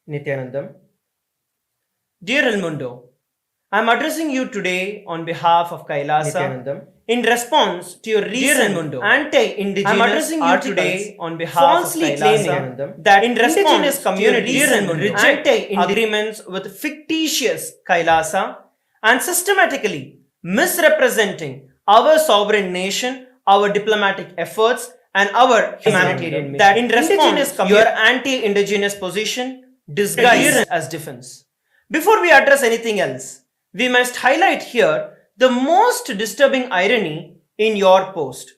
Nityanandam. Dear El Mundo, I am addressing you today on behalf of Kailasa in response to your recent anti-indigenous articles on behalf falsely of Kailasa that in indigenous communities reject agreements with fictitious Kailasa and systematically misrepresenting our sovereign nation, our diplomatic efforts, and our humanitarian mission. That in response to your anti-indigenous position disguised as defense. Before we address anything else, we must highlight here the most disturbing irony in your post.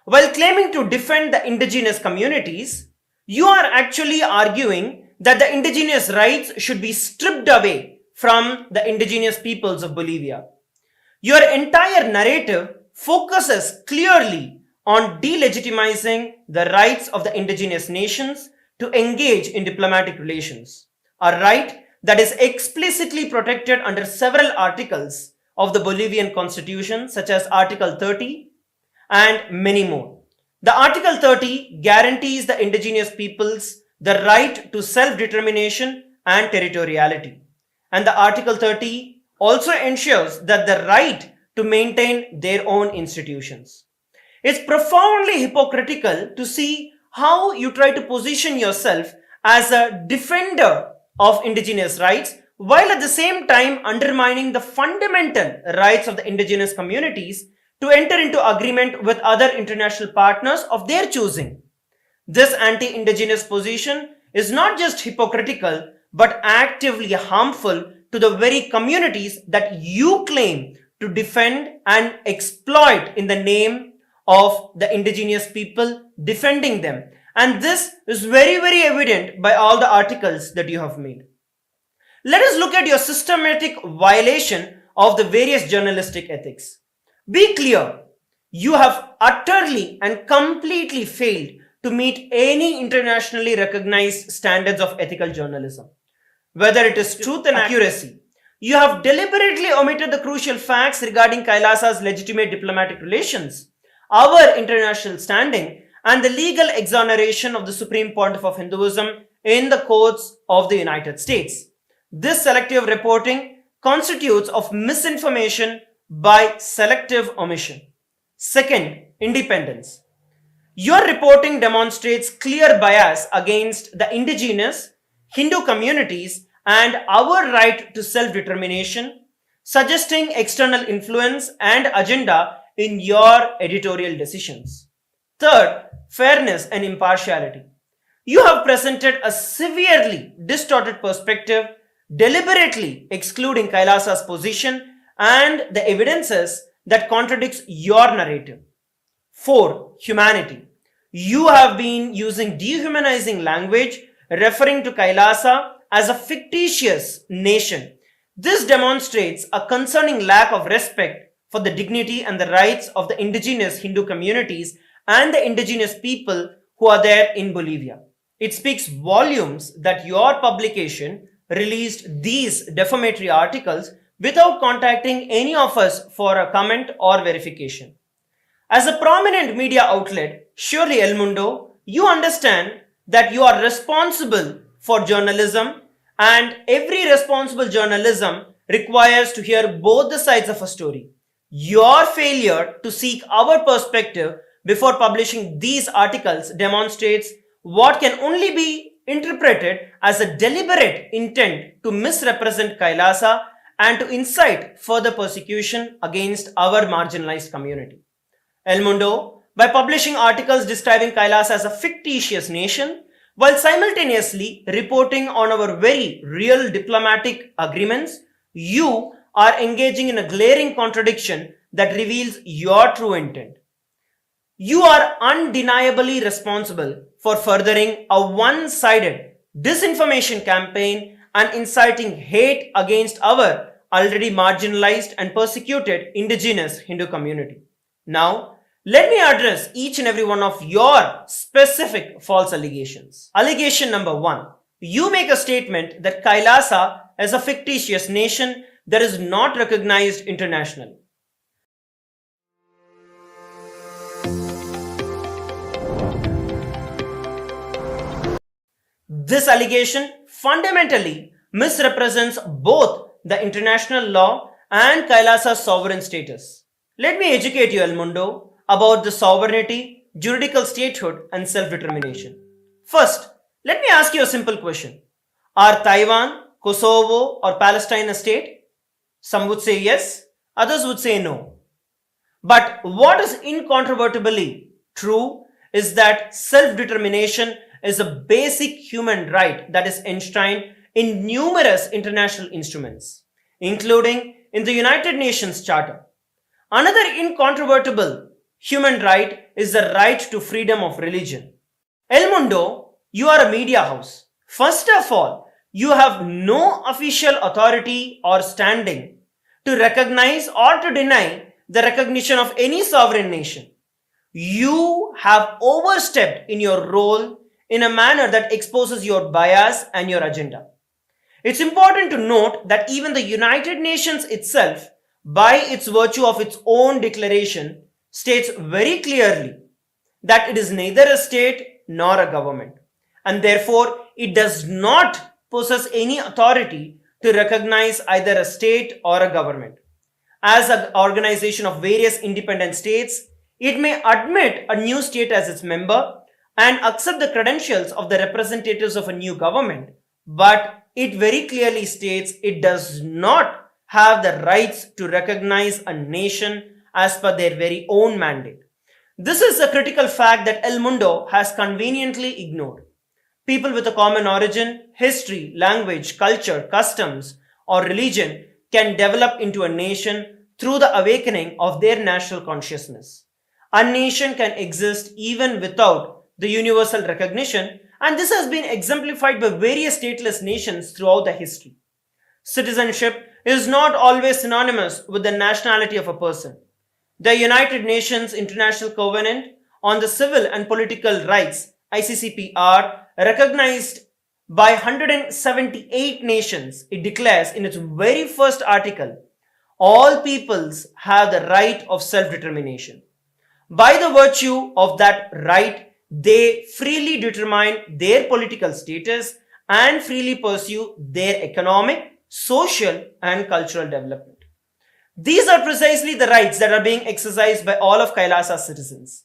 While claiming to defend the indigenous communities, you are actually arguing that the indigenous rights should be stripped away from the indigenous peoples of Bolivia. Your entire narrative focuses clearly on delegitimizing the rights of the indigenous nations to engage in diplomatic relations, a right that is explicitly protected under several articles of the Bolivian constitution, such as Article 30 and many more. The Article 30 guarantees the indigenous peoples the right to self-determination and territoriality. And the Article 30 also ensures that the right to maintain their own institutions. It's profoundly hypocritical to see how you try to position yourself as a defender of indigenous rights while at the same time undermining the fundamental rights of the indigenous communities to enter into agreement with other international partners of their choosing. This anti-indigenous position is not just hypocritical but actively harmful to the very communities that you claim to defend and exploit in the name of the indigenous people defending them. And this is very, very evident by all the articles that you have made. Let us look at your systematic violation of the various journalistic ethics. Be clear, you have utterly and completely failed to meet any internationally recognized standards of ethical journalism. Whether it is truth and accuracy, you have deliberately omitted the crucial facts regarding Kailasa's legitimate diplomatic relations, our international standing, and the legal exoneration of the Supreme Pontiff of Hinduism in the courts of the United States. This selective reporting constitutes of misinformation by selective omission. Second, independence. Your reporting demonstrates clear bias against the indigenous Hindu communities and our right to self-determination, suggesting external influence and agenda in your editorial decisions. Third, fairness and impartiality. You have presented a severely distorted perspective, deliberately excluding Kailasa's position and the evidences that contradicts your narrative. 4. Humanity. You have been using dehumanizing language, referring to Kailasa as a fictitious nation. This demonstrates a concerning lack of respect for the dignity and the rights of the indigenous Hindu communities and the indigenous people who are there in Bolivia. It speaks volumes that your publication released these defamatory articles without contacting any of us for a comment or verification. As a prominent media outlet, surely El Mundo, you understand that you are responsible for journalism, and every responsible journalism requires to hear both the sides of a story. Your failure to seek our perspective before publishing these articles demonstrates what can only be interpreted as a deliberate intent to misrepresent Kailasa and to incite further persecution against our marginalized community. El Mundo, by publishing articles describing Kailasa as a fictitious nation, while simultaneously reporting on our very real diplomatic agreements, you are engaging in a glaring contradiction that reveals your true intent. You are undeniably responsible for furthering a one-sided disinformation campaign and inciting hate against our already marginalized and persecuted indigenous Hindu community. Now, let me address each and every one of your specific false allegations. Allegation number 1. You make a statement that Kailasa is a fictitious nation that is not recognized internationally. This allegation fundamentally misrepresents both the international law and Kailasa's sovereign status. Let me educate you, El Mundo, about the sovereignty, juridical statehood, and self-determination. First, let me ask you a simple question. Are Taiwan, Kosovo, or Palestine a state? Some would say yes, others would say no. But what is incontrovertibly true is that self-determination is a basic human right that is enshrined in numerous international instruments, including in the United Nations Charter. Another incontrovertible human right is the right to freedom of religion. El Mundo, you are a media house. First of all, you have no official authority or standing to recognize or to deny the recognition of any sovereign nation. You have overstepped in your role in a manner that exposes your bias and your agenda. It's important to note that even the United Nations itself, by its virtue of its own declaration, states very clearly that it is neither a state nor a government, and therefore it does not possess any authority to recognize either a state or a government. As an organization of various independent states, it may admit a new state as its member and accept the credentials of the representatives of a new government, but it very clearly states it does not have the rights to recognize a nation as per their very own mandate. This is a critical fact that El Mundo has conveniently ignored. People with a common origin, history, language, culture, customs, or religion can develop into a nation through the awakening of their national consciousness. A nation can exist even without the universal recognition, and this has been exemplified by various stateless nations throughout the history. Citizenship is not always synonymous with the nationality of a person. The United Nations International Covenant on the Civil and Political Rights, ICCPR, recognized by 178 nations, it declares in its very first article, all peoples have the right of self-determination. By the virtue of that right, they freely determine their political status and freely pursue their economic, social, and cultural development. These are precisely the rights that are being exercised by all of Kailasa's citizens.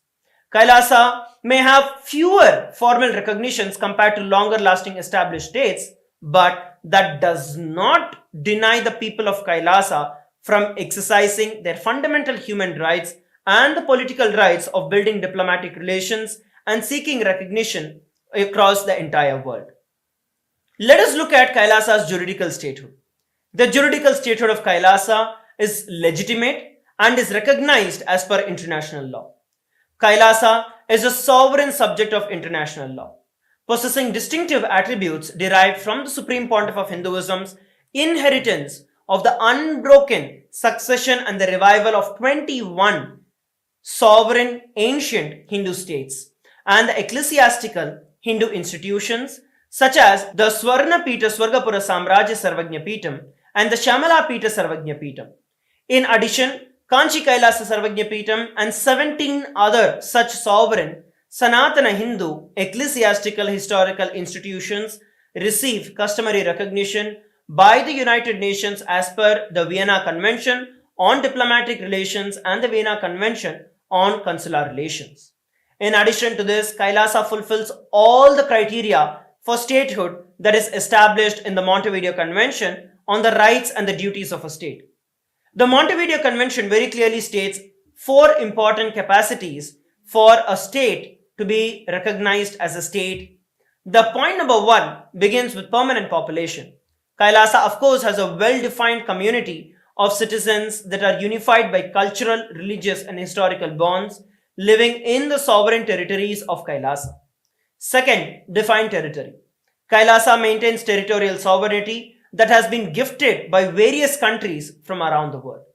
Kailasa may have fewer formal recognitions compared to longer lasting established states, but that does not deny the people of Kailasa from exercising their fundamental human rights and the political rights of building diplomatic relations and seeking recognition across the entire world. Let us look at Kailasa's juridical statehood. The juridical statehood of Kailasa is legitimate and is recognized as per international law. Kailasa is a sovereign subject of international law, possessing distinctive attributes derived from the Supreme Pontiff of Hinduism's inheritance of the unbroken succession and the revival of 21 sovereign ancient Hindu states and the ecclesiastical Hindu institutions such as the Swarna Pita Swargapura Samrajya Sarvajna Pitam and the Shamala Pita Sarvajna Pitam. In addition, Kanchi Kailasa Sarvajna Pitam and 17 other such sovereign Sanatana Hindu ecclesiastical historical institutions receive customary recognition by the United Nations as per the Vienna Convention on Diplomatic Relations and the Vienna Convention on Consular Relations. In addition to this, Kailasa fulfills all the criteria for statehood that is established in the Montevideo Convention on the rights and the duties of a state. The Montevideo Convention very clearly states 4 important capacities for a state to be recognized as a state. The point number 1 begins with permanent population. Kailasa, of course, has a well-defined community of citizens that are unified by cultural, religious, and historical bonds living in the sovereign territories of Kailasa. Second, defined territory. Kailasa maintains territorial sovereignty that has been gifted by various countries from around the world.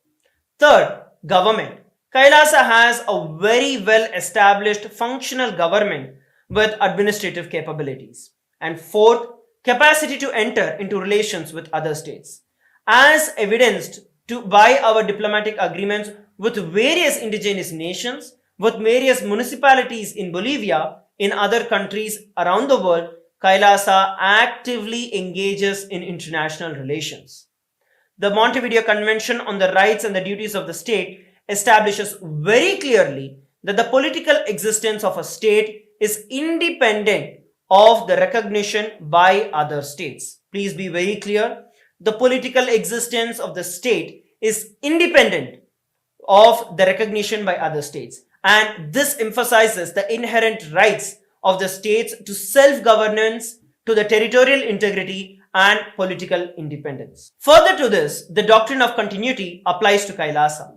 Third, government. Kailasa has a very well established functional government with administrative capabilities. And fourth, capacity to enter into relations with other states. As evidenced by our diplomatic agreements with various indigenous nations, with various municipalities in Bolivia, in other countries around the world, Kailasa actively engages in international relations. The Montevideo Convention on the Rights and the Duties of the State establishes very clearly that the political existence of a state is independent of the recognition by other states. Please be very clear. The political existence of the state is independent of the recognition by other states. And this emphasizes the inherent rights of the states to self-governance, to the territorial integrity and political independence. Further to this, the doctrine of continuity applies to Kailasa.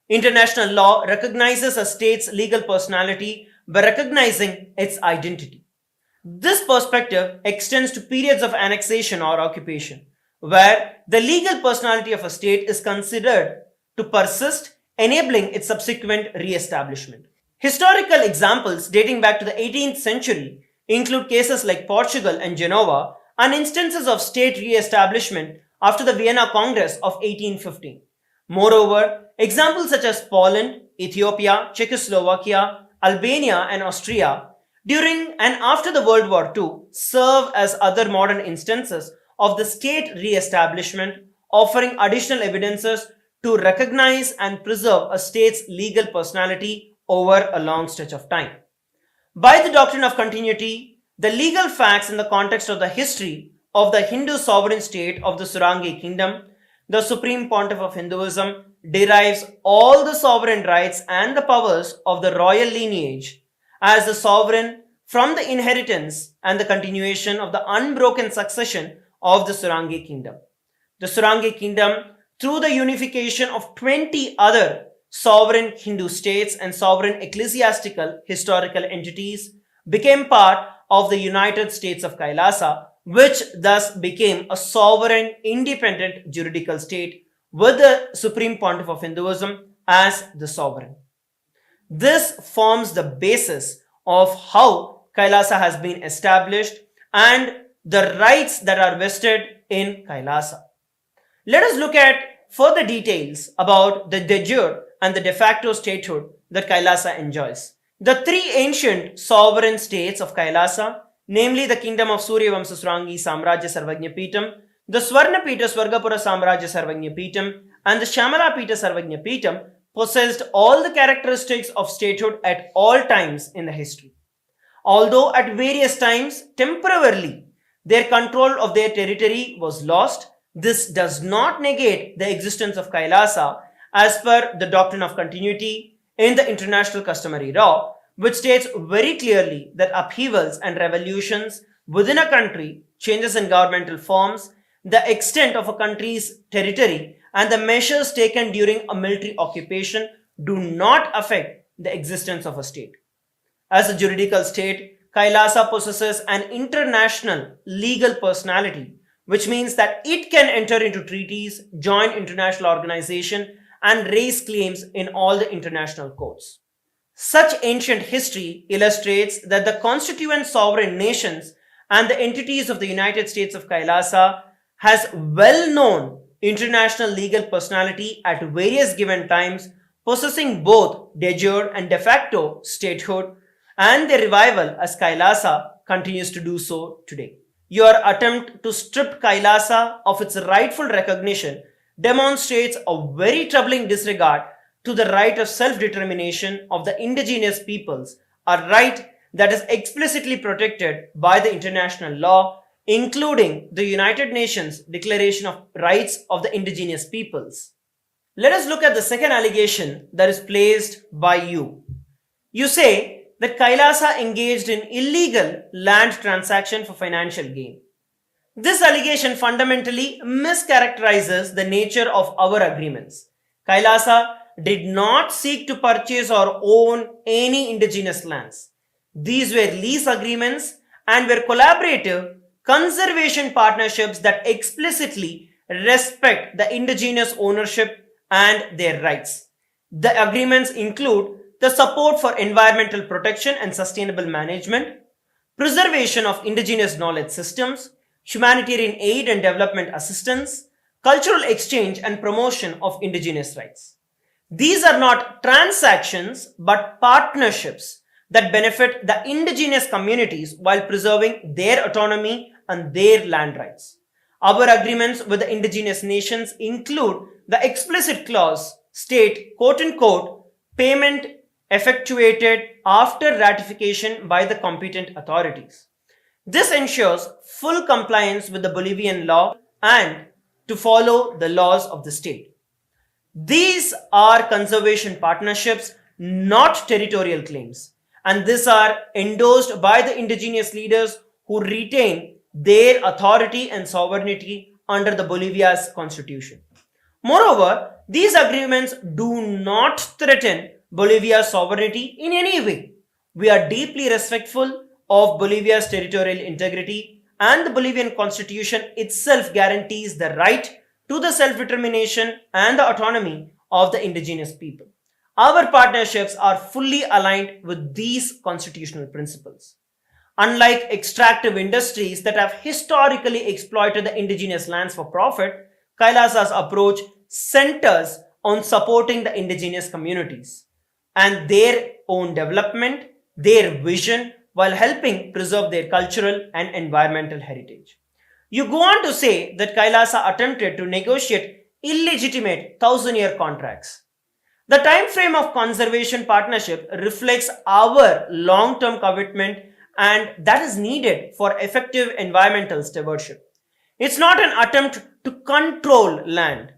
International law recognizes a state's legal personality by recognizing its identity. This perspective extends to periods of annexation or occupation, where the legal personality of a state is considered to persist, enabling its subsequent re-establishment. Historical examples dating back to the 18th century include cases like Portugal and Genoa and instances of state re-establishment after the Vienna Congress of 1815. Moreover, examples such as Poland, Ethiopia, Czechoslovakia, Albania and Austria during and after the World War II serve as other modern instances of the state re-establishment, offering additional evidences to recognize and preserve a state's legal personality over a long stretch of time. By the doctrine of continuity, the legal facts in the context of the history of the Hindu sovereign state of the Surangi kingdom, the supreme pontiff of Hinduism derives all the sovereign rights and the powers of the royal lineage as the sovereign from the inheritance and the continuation of the unbroken succession of the Surangi kingdom. The Surangi kingdom, through the unification of 20 other sovereign Hindu states and sovereign ecclesiastical historical entities, became part of the United States of Kailasa, which thus became a sovereign independent juridical state with the Supreme Pontiff of Hinduism as the sovereign. This forms the basis of how Kailasa has been established and the rights that are vested in Kailasa. Let us look at further details about the de jure and the de facto statehood that Kailasa enjoys. The three ancient sovereign states of Kailasa, namely the kingdom of Suryavamsa Surangi Samrajya Sarvagnya Peetham, the Swarnapita Swargapura Samrajya Sarvagnya Peetham, and the Shamalapita Sarvagnya Peetham, possessed all the characteristics of statehood at all times in the history. Although at various times, temporarily, their control of their territory was lost, this does not negate the existence of Kailasa as per the doctrine of continuity in the international customary law, which states very clearly that upheavals and revolutions within a country, changes in governmental forms, the extent of a country's territory, and the measures taken during a military occupation do not affect the existence of a state. As a juridical state, Kailasa possesses an international legal personality, which means that it can enter into treaties, join international organizations, and raise claims in all the international courts. Such ancient history illustrates that the constituent sovereign nations and the entities of the United States of Kailasa has well-known international legal personality at various given times, possessing both de jure and de facto statehood, and their revival as Kailasa continues to do so today. Your attempt to strip Kailasa of its rightful recognition demonstrates a very troubling disregard to the right of self-determination of the indigenous peoples, a right that is explicitly protected by the international law, including the United Nations Declaration of Rights of the Indigenous Peoples. Let us look at the second allegation that is placed by you. You say that Kailasa engaged in illegal land transaction for financial gain. This allegation fundamentally mischaracterizes the nature of our agreements. Kailasa did not seek to purchase or own any indigenous lands. These were lease agreements and were collaborative conservation partnerships that explicitly respect the indigenous ownership and their rights. The agreements include the support for environmental protection and sustainable management, preservation of indigenous knowledge systems, humanitarian aid and development assistance, cultural exchange and promotion of indigenous rights. These are not transactions but partnerships that benefit the indigenous communities while preserving their autonomy and their land rights. Our agreements with the indigenous nations include the explicit clause state, quote unquote, payment effectuated after ratification by the competent authorities. This ensures full compliance with the Bolivian law and to follow the laws of the state. These are conservation partnerships, not territorial claims, and these are endorsed by the indigenous leaders who retain their authority and sovereignty under the Bolivia's constitution. Moreover, these agreements do not threaten Bolivia's sovereignty in any way. We are deeply respectful of Bolivia's territorial integrity, and the Bolivian constitution itself guarantees the right to the self-determination and the autonomy of the indigenous people. Our partnerships are fully aligned with these constitutional principles. Unlike extractive industries that have historically exploited the indigenous lands for profit, Kailasa's approach centers on supporting the indigenous communities and their own development, their vision, while helping preserve their cultural and environmental heritage. You go on to say that Kailasa attempted to negotiate illegitimate 1,000-year contracts. The time frame of conservation partnership reflects our long-term commitment, and that is needed for effective environmental stewardship. It's not an attempt to control land.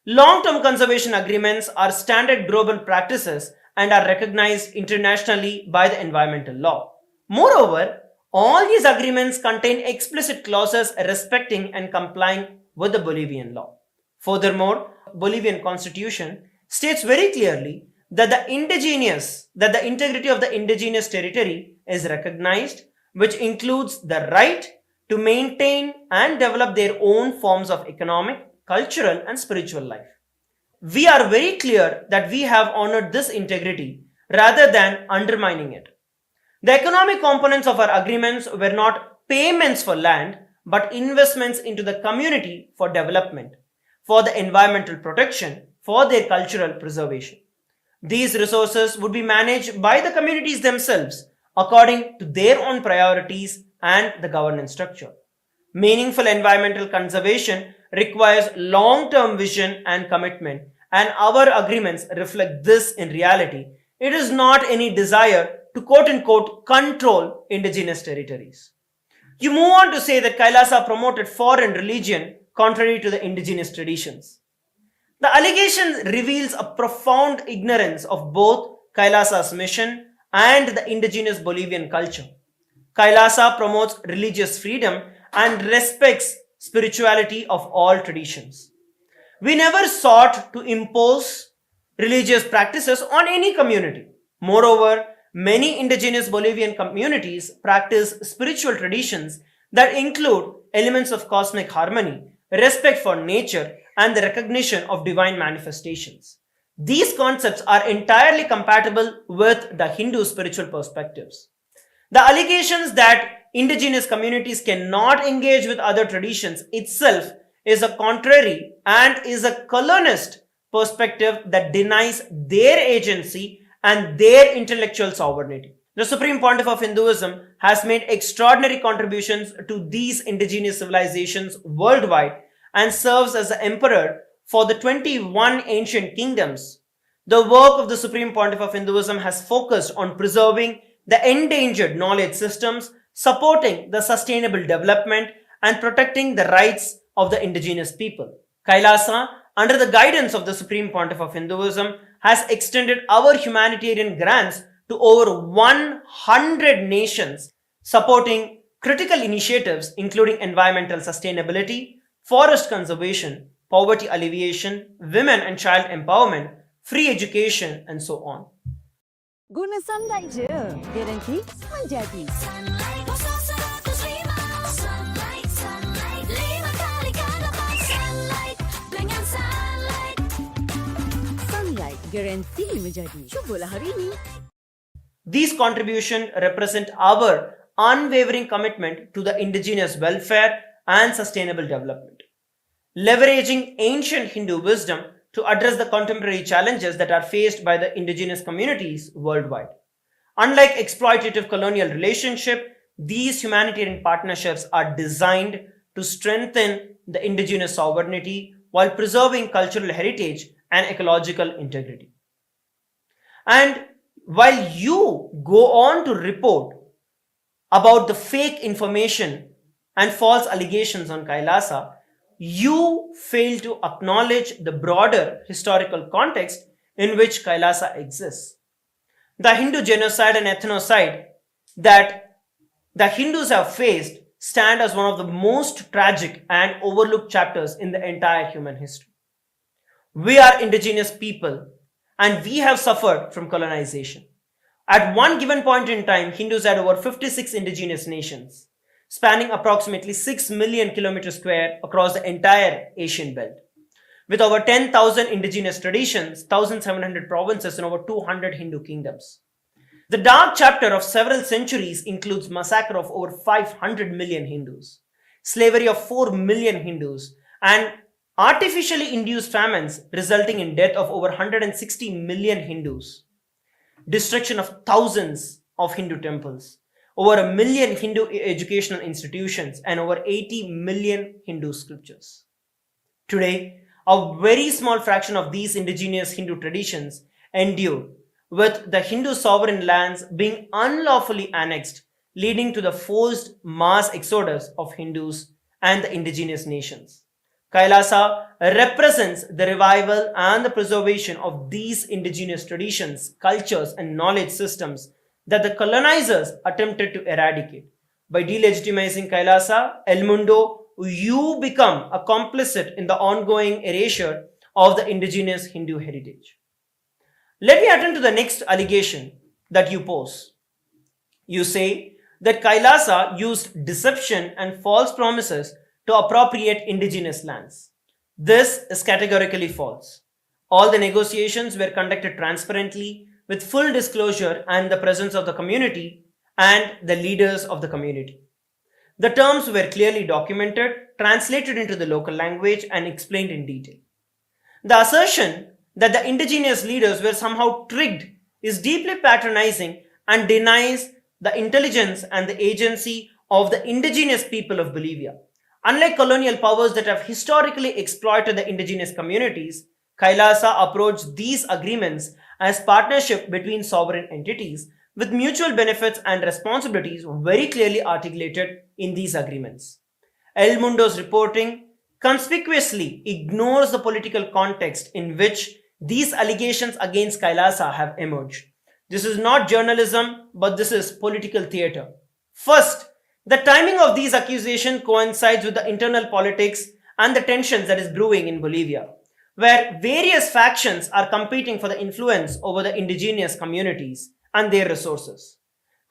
Long-term conservation agreements are standard global practices and are recognized internationally by the environmental law. Moreover, all these agreements contain explicit clauses respecting and complying with the Bolivian law. Furthermore, Bolivian constitution states very clearly that the integrity of the indigenous territory is recognized, which includes the right to maintain and develop their own forms of economic, cultural, and spiritual life. We are very clear that we have honored this integrity rather than undermining it. The economic components of our agreements were not payments for land, but investments into the community for development, for the environmental protection, for their cultural preservation. These resources would be managed by the communities themselves according to their own priorities and the governance structure. Meaningful environmental conservation requires long-term vision and commitment, and our agreements reflect this in reality. It is not any desire to quote-unquote control indigenous territories. You move on to say that Kailasa promoted foreign religion contrary to the indigenous traditions. The allegation reveals a profound ignorance of both Kailasa's mission and the indigenous Bolivian culture. Kailasa promotes religious freedom and respects spirituality of all traditions. We never sought to impose religious practices on any community. Moreover, many indigenous Bolivian communities practice spiritual traditions that include elements of cosmic harmony, respect for nature, and the recognition of divine manifestations. These concepts are entirely compatible with the Hindu spiritual perspectives. The allegations that indigenous communities cannot engage with other traditions itself is a contrary and is a colonist perspective that denies their agency and their intellectual sovereignty. The Supreme Pontiff of Hinduism has made extraordinary contributions to these indigenous civilizations worldwide and serves as the emperor for the 21 ancient kingdoms. The work of the Supreme Pontiff of Hinduism has focused on preserving the endangered knowledge systems, supporting the sustainable development, and protecting the rights of the indigenous people. Kailasa, under the guidance of the Supreme Pontiff of Hinduism, has extended our humanitarian grants to over 100 nations, supporting critical initiatives including environmental sustainability, forest conservation, poverty alleviation, women and child empowerment, free education, and so on. Guna sunlight je, guarantee menjadi. Sunlight guarantee menjadi. Cubalah hari ini. These contributions represent our unwavering commitment to the indigenous welfare and sustainable development. Leveraging ancient Hindu wisdom to address the contemporary challenges that are faced by the indigenous communities worldwide. Unlike exploitative colonial relationship, these humanitarian partnerships are designed to strengthen the indigenous sovereignty while preserving cultural heritage and ecological integrity. And while you go on to report about the fake information and false allegations on Kailasa, you fail to acknowledge the broader historical context in which Kailasa exists. The Hindu genocide and ethnocide that the Hindus have faced stand as one of the most tragic and overlooked chapters in the entire human history. We are indigenous people and we have suffered from colonization. At one given point in time, Hindus had over 56 indigenous nations, spanning approximately 6 million kilometers square across the entire Asian belt. With over 10,000 indigenous traditions, 1,700 provinces and over 200 Hindu kingdoms. The dark chapter of several centuries includes massacre of over 500 million Hindus, slavery of 4 million Hindus, and artificially induced famines resulting in death of over 160 million Hindus, destruction of thousands of Hindu temples, over 1 million Hindu educational institutions, and over 80 million Hindu scriptures. Today, a very small fraction of these indigenous Hindu traditions endure, with the Hindu sovereign lands being unlawfully annexed, leading to the forced mass exodus of Hindus and the indigenous nations. Kailasa represents the revival and the preservation of these indigenous traditions, cultures, and knowledge systems that the colonizers attempted to eradicate. By delegitimizing Kailasa, El Mundo, you become a complicit in the ongoing erasure of the indigenous Hindu heritage. Let me attend to the next allegation that you pose. You say that Kailasa used deception and false promises to appropriate indigenous lands. This is categorically false. All the negotiations were conducted transparently with full disclosure and the presence of the community and the leaders of the community. The terms were clearly documented, translated into the local language, and explained in detail. The assertion that the indigenous leaders were somehow tricked is deeply patronizing and denies the intelligence and the agency of the indigenous people of Bolivia. Unlike colonial powers that have historically exploited the indigenous communities, Kailasa approached these agreements as partnership between sovereign entities with mutual benefits and responsibilities very clearly articulated in these agreements. El Mundo's reporting conspicuously ignores the political context in which these allegations against Kailasa have emerged. This is not journalism, but this is political theater. First, the timing of these accusations coincides with the internal politics and the tensions that is brewing in Bolivia, where various factions are competing for the influence over the indigenous communities and their resources.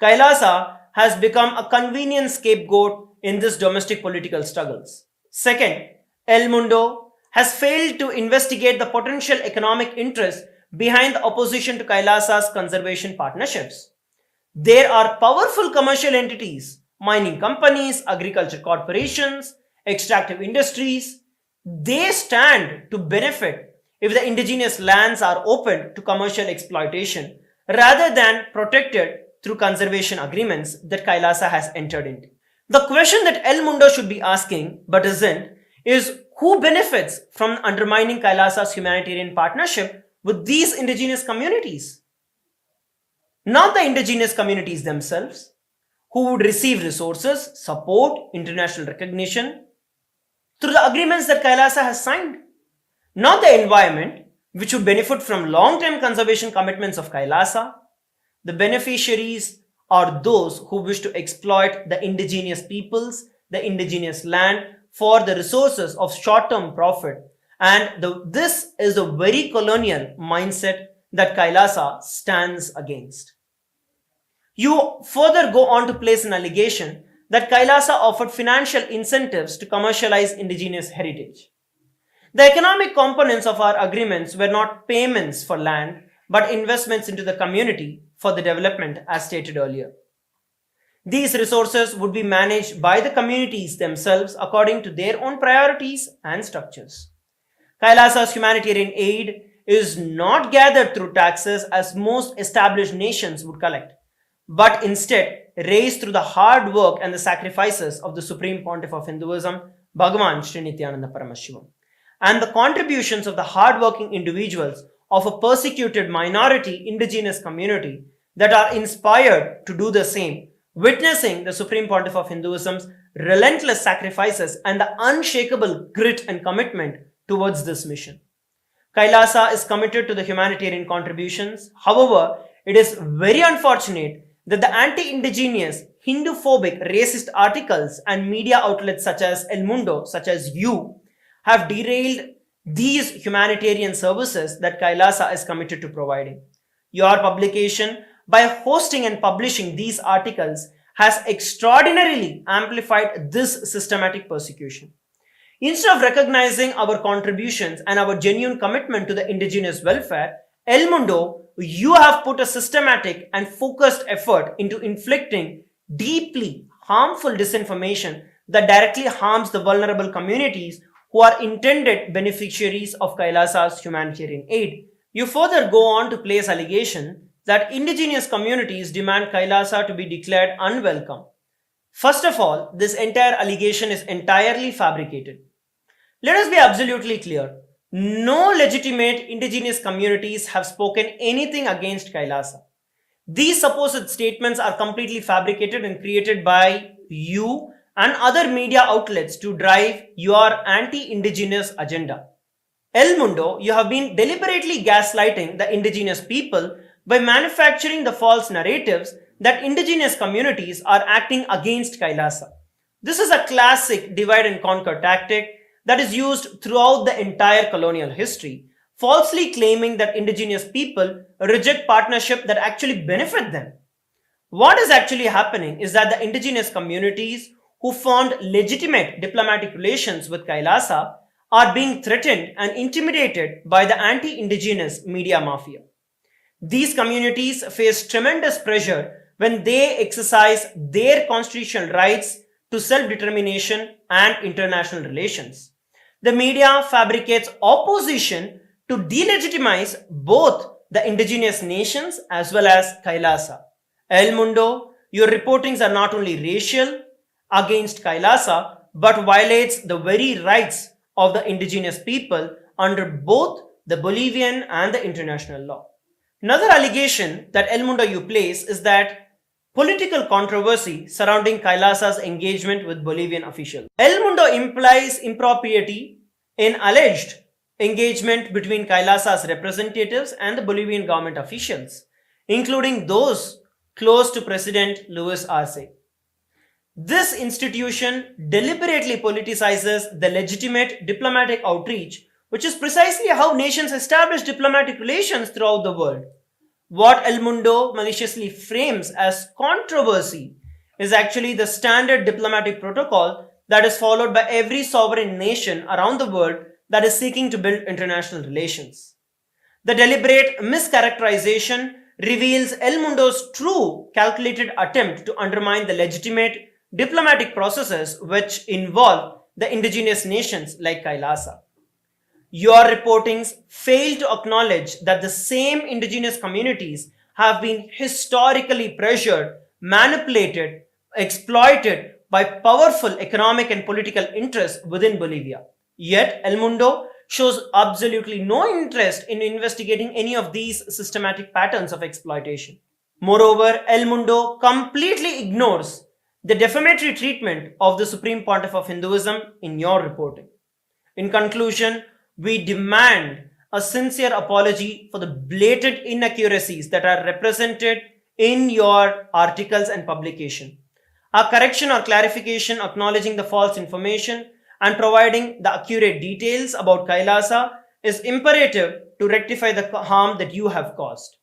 Kailasa has become a convenient scapegoat in this domestic political struggles. Second, El Mundo has failed to investigate the potential economic interests behind the opposition to Kailasa's conservation partnerships. There are powerful commercial entities, mining companies, agriculture corporations, extractive industries. They stand to benefit if the indigenous lands are opened to commercial exploitation rather than protected through conservation agreements that Kailasa has entered into. The question that El Mundo should be asking, but isn't, is who benefits from undermining Kailasa's humanitarian partnership with these indigenous communities? Not the indigenous communities themselves, who would receive resources, support, international recognition through the agreements that Kailasa has signed. Not the environment, which would benefit from long-term conservation commitments of Kailasa. The beneficiaries are those who wish to exploit the indigenous peoples, the indigenous land for the resources of short-term profit. And this is the very colonial mindset that Kailasa stands against. You further go on to place an allegation that Kailasa offered financial incentives to commercialize indigenous heritage. The economic components of our agreements were not payments for land, but investments into the community for the development as stated earlier. These resources would be managed by the communities themselves according to their own priorities and structures. Kailasa's humanitarian aid is not gathered through taxes as most established nations would collect, but instead raised through the hard work and the sacrifices of the Supreme Pontiff of Hinduism, Bhagavan Sri Nityananda Paramashivam, and the contributions of the hard-working individuals of a persecuted minority indigenous community that are inspired to do the same, witnessing the Supreme Pontiff of Hinduism's relentless sacrifices and the unshakable grit and commitment towards this mission. Kailasa is committed to the humanitarian contributions. However, it is very unfortunate that the anti-indigenous, Hindu-phobic, racist articles and media outlets such as El Mundo, such as you, have derailed these humanitarian services that Kailasa is committed to providing. Your publication, by hosting and publishing these articles, has extraordinarily amplified this systematic persecution. Instead of recognizing our contributions and our genuine commitment to the indigenous welfare, El Mundo, you have put a systematic and focused effort into inflicting deeply harmful disinformation that directly harms the vulnerable communities who are intended beneficiaries of Kailasa's humanitarian aid. You further go on to place allegation that indigenous communities demand Kailasa to be declared unwelcome. First of all, this entire allegation is entirely fabricated. Let us be absolutely clear. No legitimate indigenous communities have spoken anything against Kailasa. These supposed statements are completely fabricated and created by you and other media outlets to drive your anti-indigenous agenda. El Mundo, you have been deliberately gaslighting the indigenous people by manufacturing the false narratives that indigenous communities are acting against Kailasa. This is a classic divide and conquer tactic that is used throughout the entire colonial history, falsely claiming that indigenous people reject partnership that actually benefit them. What is actually happening is that the indigenous communities who formed legitimate diplomatic relations with Kailasa are being threatened and intimidated by the anti-indigenous media mafia. These communities face tremendous pressure when they exercise their constitutional rights to self-determination and international relations. The media fabricates opposition to delegitimize both the indigenous nations as well as Kailasa. El Mundo, your reportings are not only racial against Kailasa but violates the very rights of the indigenous people under both the Bolivian and the international law. Another allegation that El Mundo you place is that political controversy surrounding Kailasa's engagement with Bolivian officials. El Mundo implies impropriety in alleged engagement between Kailasa's representatives and the Bolivian government officials, including those close to President Luis Arce. This institution deliberately politicizes the legitimate diplomatic outreach, which is precisely how nations establish diplomatic relations throughout the world. What El Mundo maliciously frames as controversy is actually the standard diplomatic protocol that is followed by every sovereign nation around the world that is seeking to build international relations. The deliberate mischaracterization reveals El Mundo's true calculated attempt to undermine the legitimate diplomatic processes which involve the indigenous nations like Kailasa. Your reportings fail to acknowledge that the same indigenous communities have been historically pressured, manipulated, exploited by powerful economic and political interests within Bolivia. Yet, El Mundo shows absolutely no interest in investigating any of these systematic patterns of exploitation. Moreover, El Mundo completely ignores the defamatory treatment of the Supreme Pontiff of Hinduism in your reporting. In conclusion, we demand a sincere apology for the blatant inaccuracies that are represented in your articles and publication. A correction or clarification acknowledging the false information and providing the accurate details about Kailasa is imperative to rectify the harm that you have caused.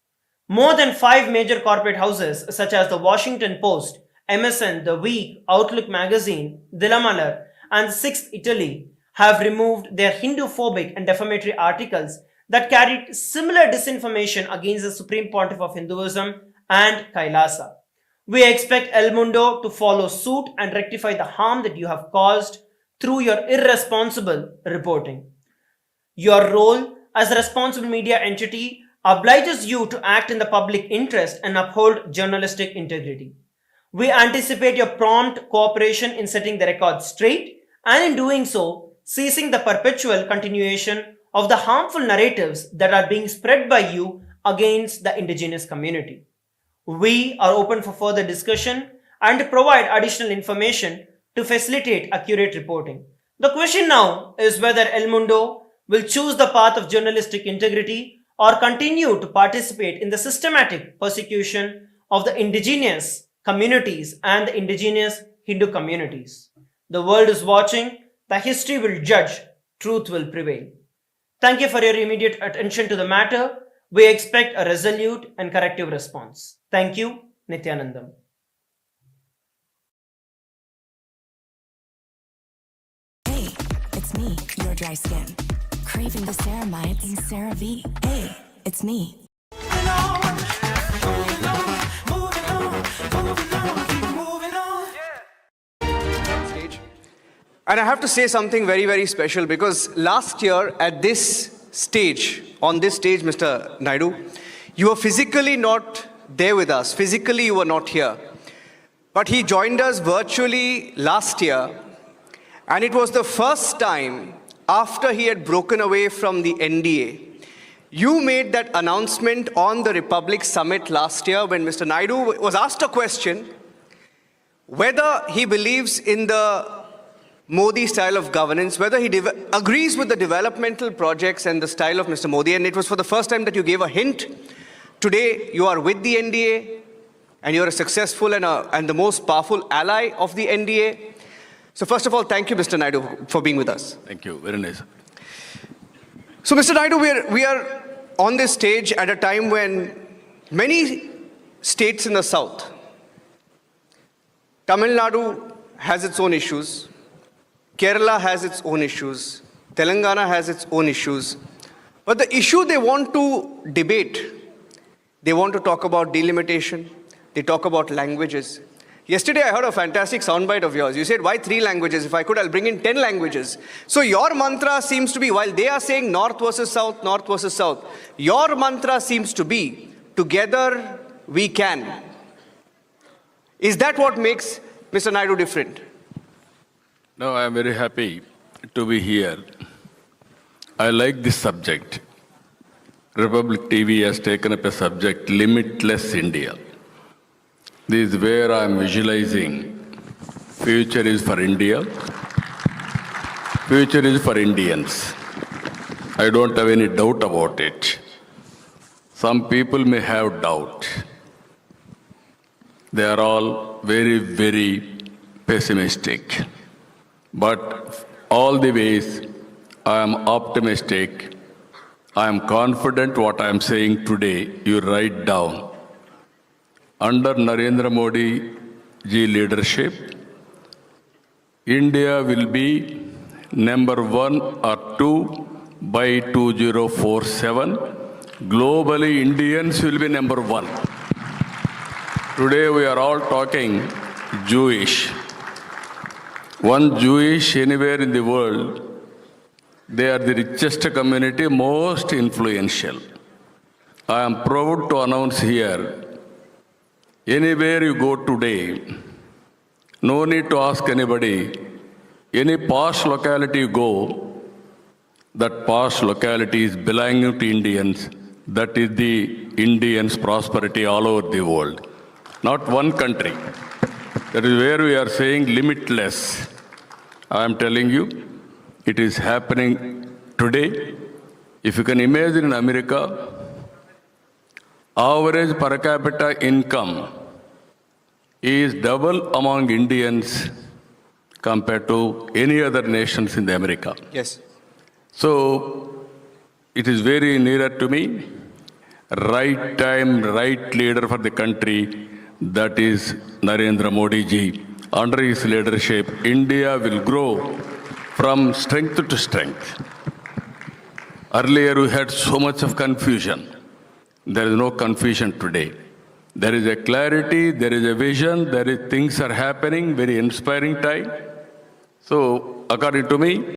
More than 5 major corporate houses such as the Washington Post, MSN, The Week, Outlook Magazine, Dilamalar, and Sixth Italy have removed their Hindu-phobic and defamatory articles that carried similar disinformation against the Supreme Pontiff of Hinduism and Kailasa. We expect El Mundo to follow suit and rectify the harm that you have caused through your irresponsible reporting. Your role as a responsible media entity obliges you to act in the public interest and uphold journalistic integrity. We anticipate your prompt cooperation in setting the record straight and in doing so, ceasing the perpetual continuation of the harmful narratives that are being spread by you against the indigenous community. We are open for further discussion and to provide additional information to facilitate accurate reporting. The question now is whether El Mundo will choose the path of journalistic integrity or continue to participate in the systematic persecution of the indigenous communities and the indigenous Hindu communities. The world is watching, the history will judge, truth will prevail. Thank you for your immediate attention to the matter. We expect a resolute and corrective response. Thank you, Nityanandam. Hey, it's me, your dry skin. Craving the ceramides in CeraVe. Hey, it's me. Stage. And I have to say something very, very special because last year at this stage, on this stage, Mr. Naidu, you were physically not there with us. Physically, you were not here. But he joined us virtually last year, and it was the first time after he had broken away from the NDA. You made that announcement on the Republic Summit last year when Mr. Naidu was asked a question whether he believes in the Modi style of governance, whether he agrees with the developmental projects and the style of Mr. Modi, and it was for the first time that you gave a hint. Today, you are with the NDA, and you're a successful and the most powerful ally of the NDA. So first of all, thank you, Mr. Naidu, for being with us. Thank you. Very nice. So, Mr. Naidu, we are on this stage at a time when many states in the south, Tamil Nadu has its own issues, Kerala has its own issues, Telangana has its own issues, but the issue they want to debate, they want to talk about delimitation, they talk about languages. Yesterday, I heard a fantastic soundbite of yours. You said, why 3 languages? If I could, I'll bring in 10 languages. So your mantra seems to be, while they are saying north versus south, your mantra seems to be, together we can. Is that what makes Mr. Naidu different? No, I am very happy to be here. I like this subject. Republic TV has taken up a subject, Limitless India. This is where I am visualizing future is for India, future is for Indians. I don't have any doubt about it. Some people may have doubt. They are all very, very pessimistic. But all the ways, I am optimistic. I am confident what I am saying today, you write down. Under Narendra Modi ji leadership, India will be number 1 or 2 by 2047. Globally, Indians will be number 1. Today we are all talking Jewish. One Jewish anywhere in the world, they are the richest community, most influential. I am proud to announce here, anywhere you go today, no need to ask anybody, any posh locality you go, that posh locality is belonging to Indians. That is the Indians' prosperity all over the world. Not one country. That is where we are saying limitless. I am telling you, it is happening today. If you can imagine in America, average per capita income is double among Indians compared to any other nations in America. Yes. So, it is very nearer to me. Right time, right leader for the country, that is Narendra Modi ji. Under his leadership, India will grow from strength to strength. Earlier, we had so much of confusion. There is no confusion today. There is a clarity, there is a vision, things are happening, very inspiring time. So, according to me,